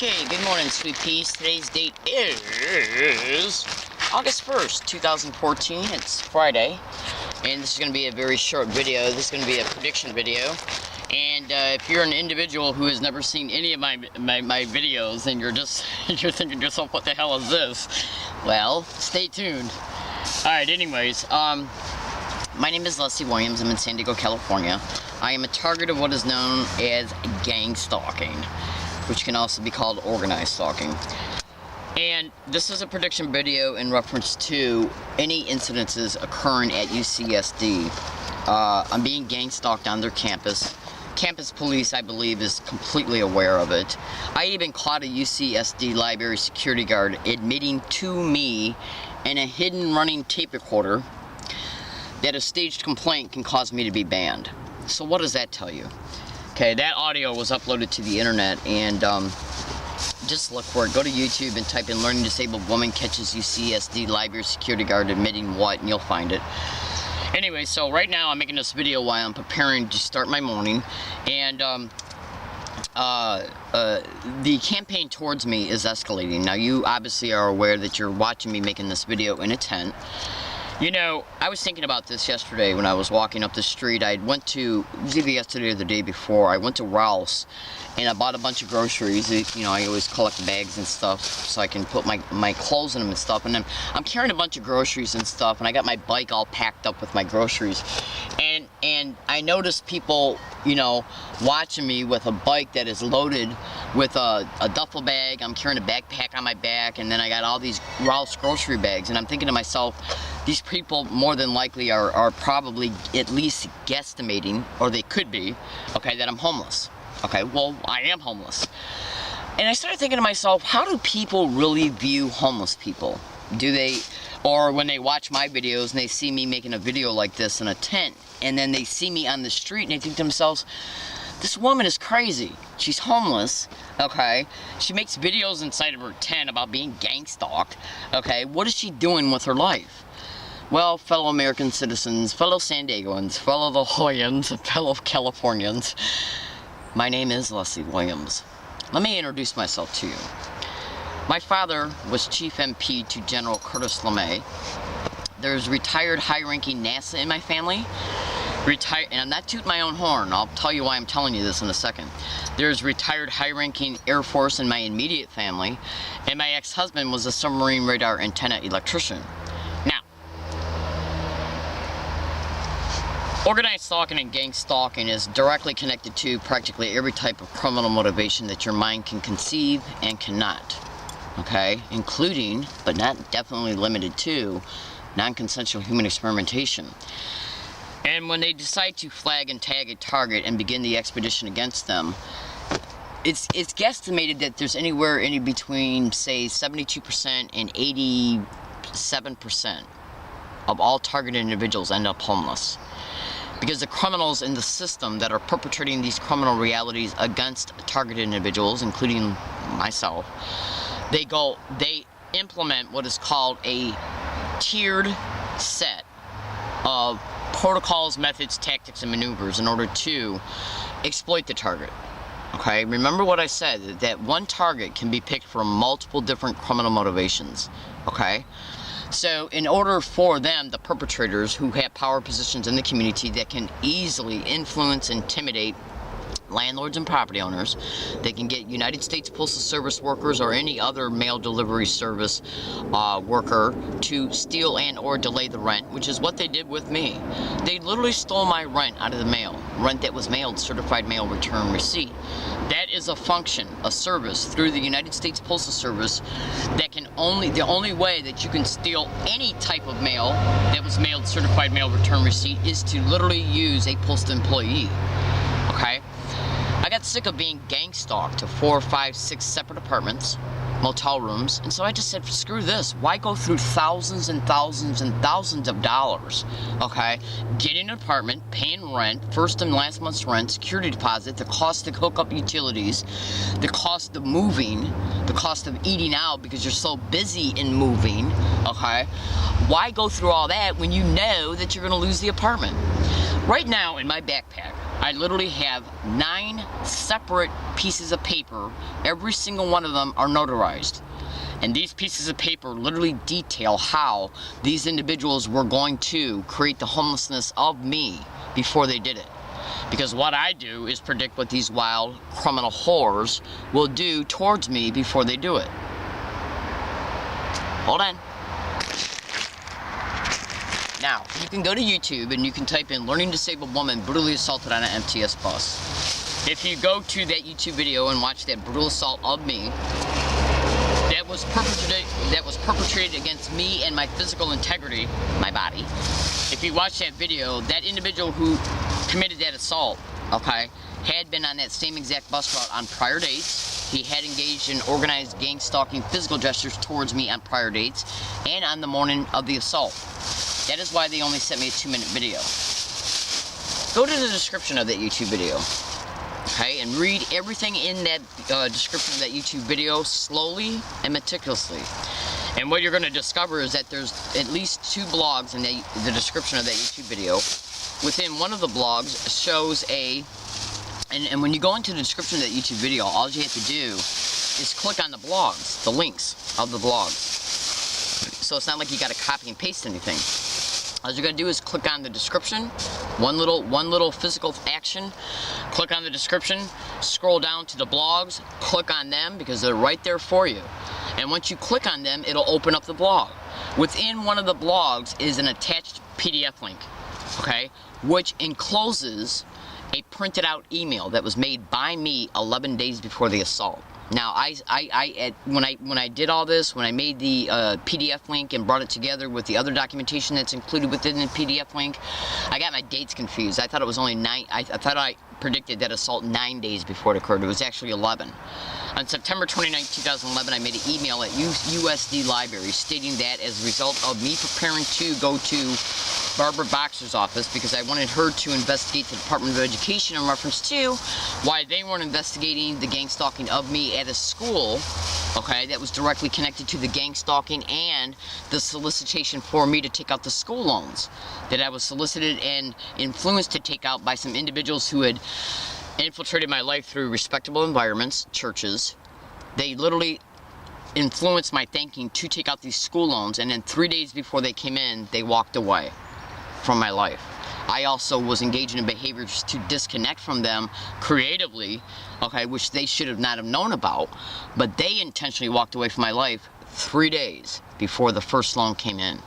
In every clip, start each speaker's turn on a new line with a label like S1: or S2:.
S1: Okay, good morning, sweet peas. Today's date is August 1st, 2014. It's Friday, and this is going to be a very short video. This is going to be a prediction video. And if you're an individual who has never seen any of my videos, and you're thinking to yourself, what the hell is this? Well, stay tuned. Alright, anyways, my name is Leslie Williams. I'm in San Diego, California. I am a target of what is known as gang stalking, which can also be called organized stalking. And this is a prediction video in reference to any incidences occurring at UCSD. I'm being gang stalked on their campus. Campus police, I believe, is completely aware of it. I even caught a UCSD library security guard admitting to me in a hidden running tape recorder that a staged complaint can cause me to be banned. So what does that tell you? Okay, that audio was uploaded to the internet, and just look for it. Go to YouTube and type in "Learning Disabled Woman Catches UCSD Library Security Guard Admitting What," and you'll find it. Anyway, so right now I'm making this video while I'm preparing to start my morning, and the campaign towards me is escalating. Now, you obviously are aware that you're watching me making this video in a tent. You know, I was thinking about this yesterday when I was walking up the street. I went to, it was either yesterday or the day before, I went to Rouse and I bought a bunch of groceries. You know, I always collect bags and stuff so I can put my clothes in them and stuff. And then I'm carrying a bunch of groceries and stuff, and I got my bike all packed up with my groceries. And I noticed people, you know, watching me with a bike that is loaded with a duffel bag. I'm carrying a backpack on my back, and then I got all these Rouse grocery bags. And I'm thinking to myself, these people more than likely are probably at least guesstimating, or they could be, okay, that I'm homeless. Okay, well, I am homeless. And I started thinking to myself, how do people really view homeless people? Do they, or when they watch my videos and they see me making a video like this in a tent, and then they see me on the street and they think to themselves, this woman is crazy. She's homeless, okay? She makes videos inside of her tent about being gang stalked, okay? What is she doing with her life? Well, fellow American citizens, fellow San Diegoans, fellow La Jollans, and fellow Californians, my name is Leslie Williams. Let me introduce myself to you. My father was Chief MP to General Curtis LeMay. There's retired high-ranking NASA in my family. And I'm not tooting my own horn. I'll tell you why I'm telling you this in a second. There's retired high-ranking Air Force in my immediate family, and my ex-husband was a submarine radar antenna electrician. Now, organized stalking and gang stalking is directly connected to practically every type of criminal motivation that your mind can conceive and cannot. Okay? Including, but not definitely limited to, non-consensual human experimentation. And when they decide to flag and tag a target and begin the expedition against them, it's guesstimated that there's anywhere in between, say, 72% and 87% of all targeted individuals end up homeless. Because the criminals in the system that are perpetrating these criminal realities against targeted individuals, including myself, they implement what is called a tiered set of protocols, methods, tactics, and maneuvers in order to exploit the target. Okay, remember what I said, that one target can be picked from multiple different criminal motivations. Okay, so in order for them, the perpetrators who have power positions in the community that can easily influence, intimidate landlords and property owners, they can get United States Postal Service workers or any other mail delivery service worker to steal and or delay the rent, which is what they did with me. They literally stole my rent out of the mail, rent that was mailed, certified mail return receipt. That is a function, a service through the United States Postal Service that can the only way that you can steal any type of mail that was mailed, certified mail return receipt, is to literally use a postal employee. Okay? I got sick of being gang stalked to 4, 5, 6 separate apartments, motel rooms, and so I just said, screw this. Why go through thousands and thousands and thousands of dollars, okay, getting an apartment, paying rent, first and last month's rent, security deposit, the cost to hook up utilities, the cost of moving, the cost of eating out because you're so busy in moving, okay? Why go through all that when you know that you're going to lose the apartment? Right now in my backpack, I literally have 9 separate pieces of paper. Every single one of them are notarized. And these pieces of paper literally detail how these individuals were going to create the homelessness of me before they did it. Because what I do is predict what these wild criminal whores will do towards me before they do it. Hold on. Now, you can go to YouTube and you can type in "Learning Disabled Woman Brutally Assaulted on an MTS Bus." If you go to that YouTube video and watch that brutal assault of me, that was perpetrated against me and my physical integrity, my body. If you watch that video, that individual who committed that assault, okay, had been on that same exact bus route on prior dates. He had engaged in organized gang stalking physical gestures towards me on prior dates and on the morning of the assault. That is why they only sent me a 2-minute video. Go to the description of that YouTube video, okay, and read everything in that description of that YouTube video slowly and meticulously. And what you're going to discover is that there's at least 2 blogs in the description of that YouTube video. Within one of the blogs shows and when you go into the description of that YouTube video, all you have to do is click on the blogs, the links of the blogs. So it's not like you got to copy and paste anything. All you're going to do is click on the description, one little physical action, click on the description, scroll down to the blogs, click on them because they're right there for you. And once you click on them, it'll open up the blog. Within one of the blogs is an attached PDF link, okay, which encloses a printed out email that was made by me 11 days before the assault. Now, when I did all this, when I made the PDF link and brought it together with the other documentation that's included within the PDF link, I got my dates confused. I thought it was only 9. I thought I predicted that assault 9 days before it occurred. It was actually 11. On September 29, 2011, I made an email at USD Library stating that as a result of me preparing to go to Barbara Boxer's office because I wanted her to investigate the Department of Education in reference to why they weren't investigating the gang stalking of me at a school, okay, that was directly connected to the gang stalking and the solicitation for me to take out the school loans that I was solicited and influenced to take out by some individuals who had infiltrated my life through respectable environments, churches. They literally influenced my thinking to take out these school loans, and then 3 days before they came in, they walked away from my life. I also was engaging in behaviors to disconnect from them creatively, okay, which they should have not have known about, but they intentionally walked away from my life 3 days before the first loan came in,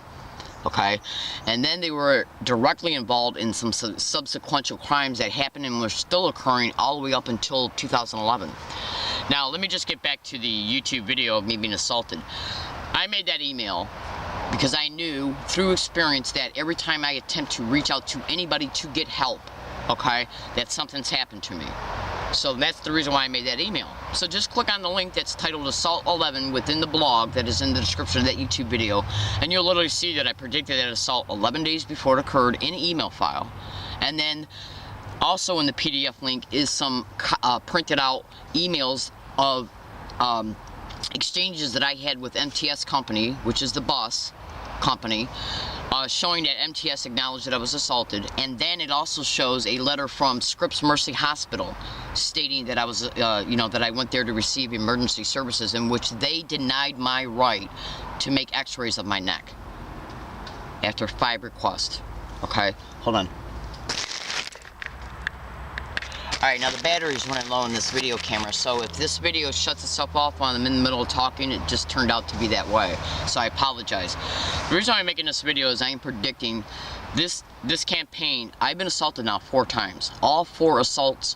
S1: okay? And then they were directly involved in some subsequential crimes that happened and were still occurring all the way up until 2011. Now, let me just get back to the YouTube video of me being assaulted. I made that email because I knew through experience that every time I attempt to reach out to anybody to get help, okay, that something's happened to me. So that's the reason why I made that email. So just click on the link that's titled Assault 11 within the blog that is in the description of that YouTube video, and you'll literally see that I predicted that assault 11 days before it occurred in an email file. And then also in the PDF link is some printed out emails of exchanges that I had with MTS Company, which is the bus company, showing that MTS acknowledged that I was assaulted, and then it also shows a letter from Scripps Mercy Hospital stating that I was, that I went there to receive emergency services, in which they denied my right to make x-rays of my neck after 5 requests. Okay, hold on. Alright, now the battery's running low in this video camera, so if this video shuts itself off while I'm in the middle of talking, it just turned out to be that way. So I apologize. The reason why I'm making this video is I am predicting this campaign. I've been assaulted now 4 times. All four assaults,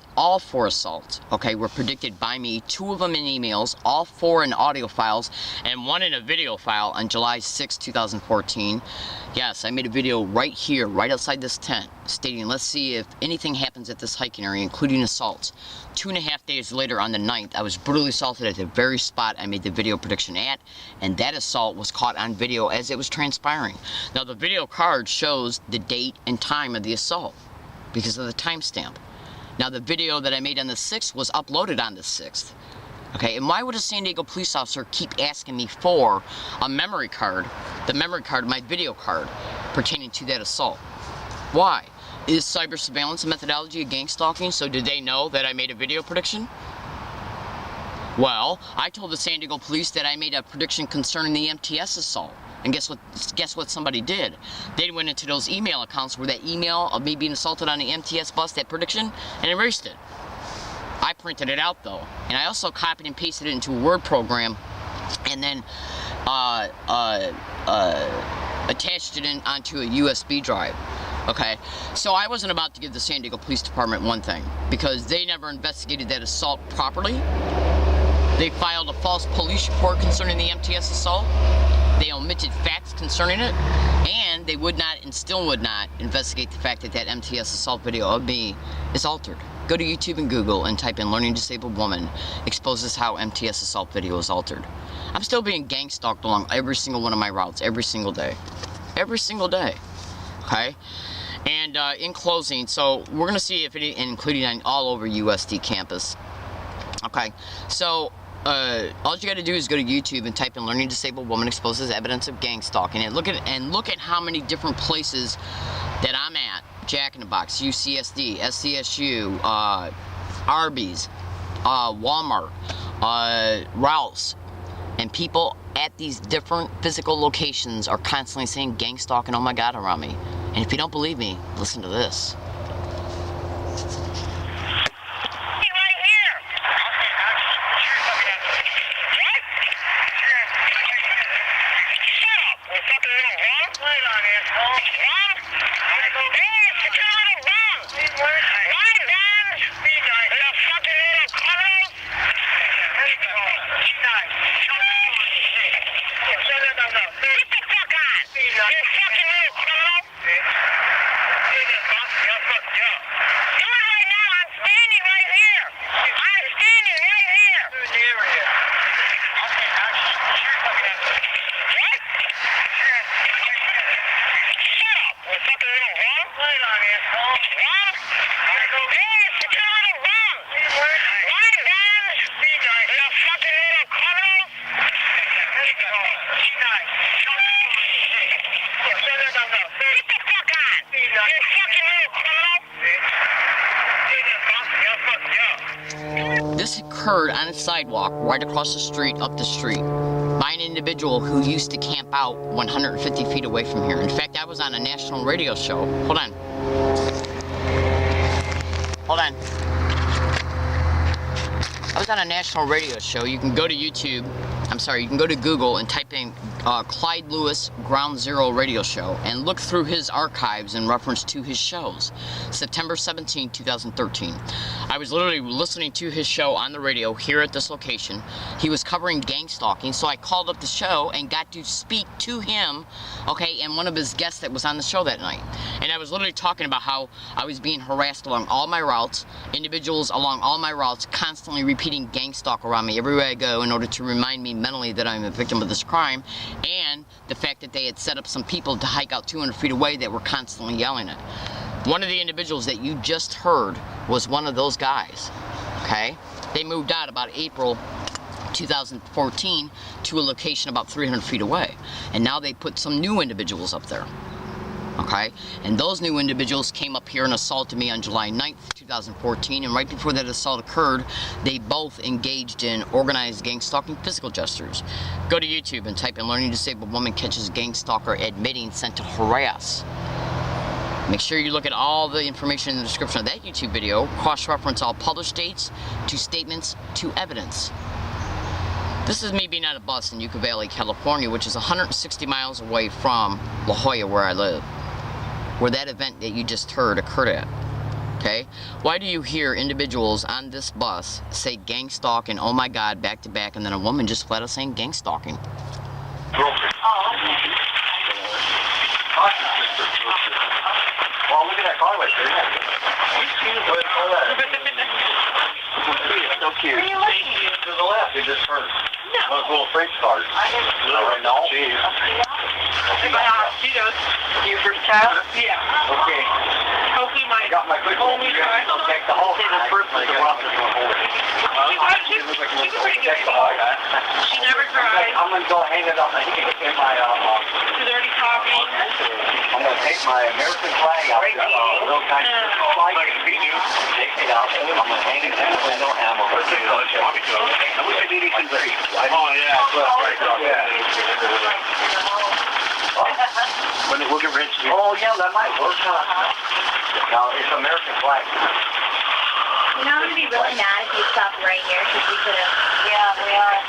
S1: okay, were predicted by me. 2 of them in emails, all 4 in audio files, and 1 in a video file on July 6, 2014. Yes, I made a video right here, right outside this tent, stating, let's see if anything happens at this hiking area, including assaults. 2.5 days later, on the 9th, I was brutally assaulted at the very spot I made the video prediction at, and that assault was caught on video as it was transpiring. Now, the video card shows the date and time of the assault because of the timestamp. Now, the video that I made on the 6th was uploaded on the 6th. Okay, and why would a San Diego police officer keep asking me for a memory card, the memory card, my video card, pertaining to that assault? Why? Is cyber surveillance a methodology of gang stalking? So did they know that I made a video prediction? Well, I told the San Diego police that I made a prediction concerning the MTS assault. And guess what somebody did? They went into those email accounts where that email of me being assaulted on the MTS bus, that prediction, and erased it. I printed it out though. And I also copied and pasted it into a Word program and then attached it onto a USB drive. Okay, so I wasn't about to give the San Diego Police Department one thing because they never investigated that assault properly. They filed a false police report concerning the MTS assault. They omitted facts concerning it, and they would not and still would not investigate the fact that that MTS assault video of me is altered. Go to YouTube and Google and type in "learning disabled woman exposes how MTS assault video is altered." I'm still being gang stalked along every single one of my routes, every single day. Every single day. Okay? And in closing, so we're going to see if it, including on all over USD campus. Okay? So, all you got to do is go to YouTube and type in "learning disabled woman exposes evidence of gang stalking," and look at how many different places that I'm at: Jack in the Box, UCSD, SCSU, Arby's, Walmart, Ralph's, and people at these different physical locations are constantly saying gang stalking, oh my God, around me. And if you don't believe me, listen to this. This occurred on a sidewalk right across the street, up the street, by an individual who used to camp out 150 feet away from here. In fact, I was on a national radio show. Hold on. Hold on. I was on a national radio show. You can go to YouTube. You can go to Google and type in Clyde Lewis Ground Zero Radio Show and look through his archives in reference to his shows. September 17, 2013. I was literally listening to his show on the radio here at this location. He was covering gang stalking, so I called up the show and got to speak to him, okay, and one of his guests that was on the show that night. And I was literally talking about how I was being harassed along all my routes, individuals along all my routes constantly repeating gang stalk around me everywhere I go in order to remind me mentally that I'm a victim of this crime, and the fact that they had set up some people to hike out 200 feet away that were constantly yelling it. One of the individuals that you just heard was one of those guys, okay? They moved out about April 2014 to a location about 300 feet away, and now they put some new individuals up there. Okay, and those new individuals came up here and assaulted me on July 9th, 2014, and right before that assault occurred, they both engaged in organized gang stalking physical gestures. Go to YouTube and type in "learning disabled woman catches gang stalker admitting sent to harass." Make sure you look at all the information in the description of that YouTube video, cross-reference all published dates to statements to evidence. This is me being on a bus in Yucca Valley, California, which is 160 miles away from La Jolla, where I live, where that event that you just heard occurred at. Okay? Why do you hear individuals on this bus say gang stalk and oh my God back to back, and then a woman just flat out saying gang stalking?
S2: Well, look at that car right there. It's so cute. To the left, it just turned. Those little French cars. Right now? Cheese.
S3: You first child?
S2: Yeah. Okay.
S3: Hopefully my
S2: got my quick
S3: only child.
S2: I'll take the whole thing. The first one, the rough is going to hold it. She's pretty good.
S3: She never cries.
S2: I'm gonna go hang it up in my
S3: She's already talking.
S2: I'm gonna take my American flag out there, little tiny flag. Take it out. I'm gonna hang it in the window and I'm gonna put it on. I wish I did it in three. Oh yeah, We'll get rich. Oh yeah, that might work. No, it's American flag.
S4: You know, I'm going to be really mad if you stopped right here, because we could have...
S3: Yeah, we are.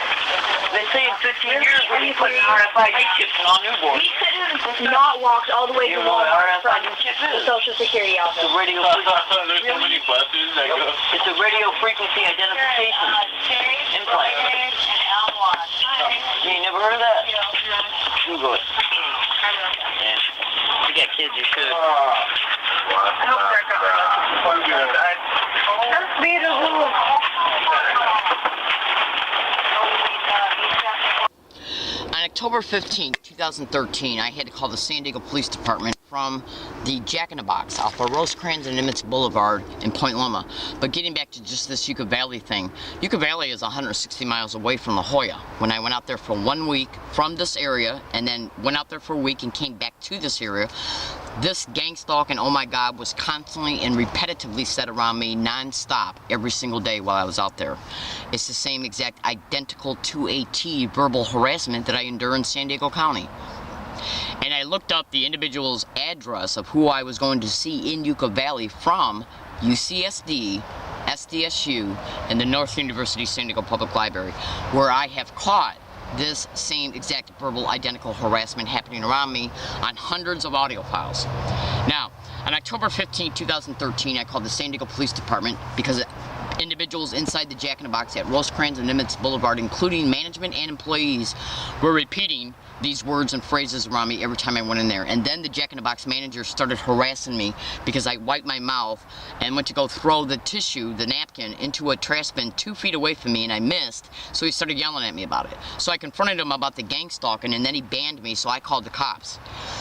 S3: They say in 15 years we'll be putting RFID chips on newborns.
S4: We could have not walked all the way to Walmart from the Social Security office.
S3: There's so many buses that go. It's a radio frequency identification implant. You ain't never heard of that? Google it. Yeah. You got kids, you should.
S4: I hope they're gone. That's beautiful.
S1: On October 15, 2013, I had to call the San Diego Police Department from the Jack in the Box off of Rosecrans and Nimitz Boulevard in Point Loma. But getting back to just this Yucca Valley thing, Yucca Valley is 160 miles away from La Jolla. When I went out there for 1 week from this area and then went out there for a week and came back to this area, this gang stalk and oh my God was constantly and repetitively said around me non-stop every single day while I was out there. It's the same exact identical to a T verbal harassment that I endure in San Diego County. And I looked up the individual's address of who I was going to see in Yucca Valley from UCSD, SDSU, and the North University San Diego Public Library, where I have caught this same exact verbal identical harassment happening around me on hundreds of audio files. Now, on October 15, 2013, I called the San Diego Police Department because individuals inside the Jack in the Box at Rosecrans and Nimitz Boulevard, including management and employees, were repeating these words and phrases around me every time I went in there. And then the Jack in the Box manager started harassing me because I wiped my mouth and went to go throw the tissue, the napkin, into a trash bin 2 feet away from me and I missed, so he started yelling at me about it. So I confronted him about the gang stalking and then he banned me, so I called the cops.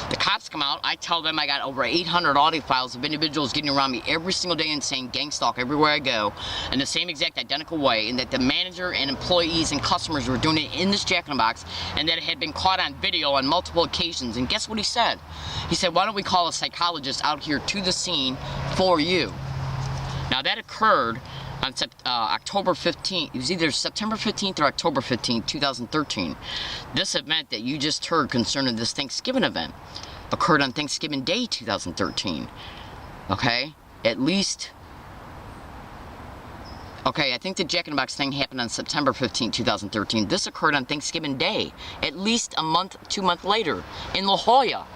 S1: The cops come out, I tell them I got over 800 audio files of individuals getting around me every single day and saying gang stalk everywhere I go in the same exact identical way, and that the manager and employees and customers were doing it in this Jack in the Box, and that it had been caught on video on multiple occasions. And guess what he said? He said, why don't we call a psychologist out here to the scene for you? Now that occurred on October 15th. It was either September 15th or October 15th, 2013. This event that you just heard concerning this Thanksgiving event occurred on Thanksgiving Day 2013. Okay? At least... Okay, I think the Jack in the Box thing happened on September 15, 2013. This occurred on Thanksgiving Day, at least a month, 2 months later, in La Jolla.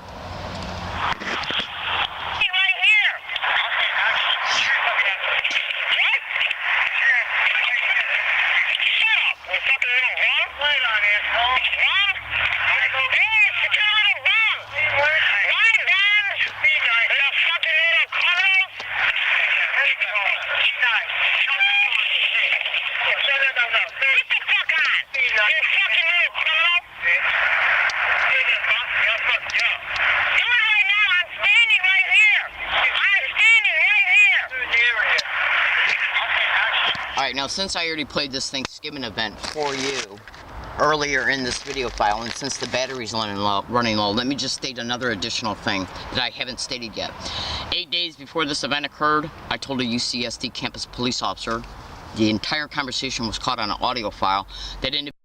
S1: Alright, now since I already played this Thanksgiving event for you earlier in this video file, and since the battery's running low, let me just state another additional thing that I haven't stated yet. 8 days before this event occurred, I told a UCSD campus police officer, the entire conversation was caught on an audio file, that individual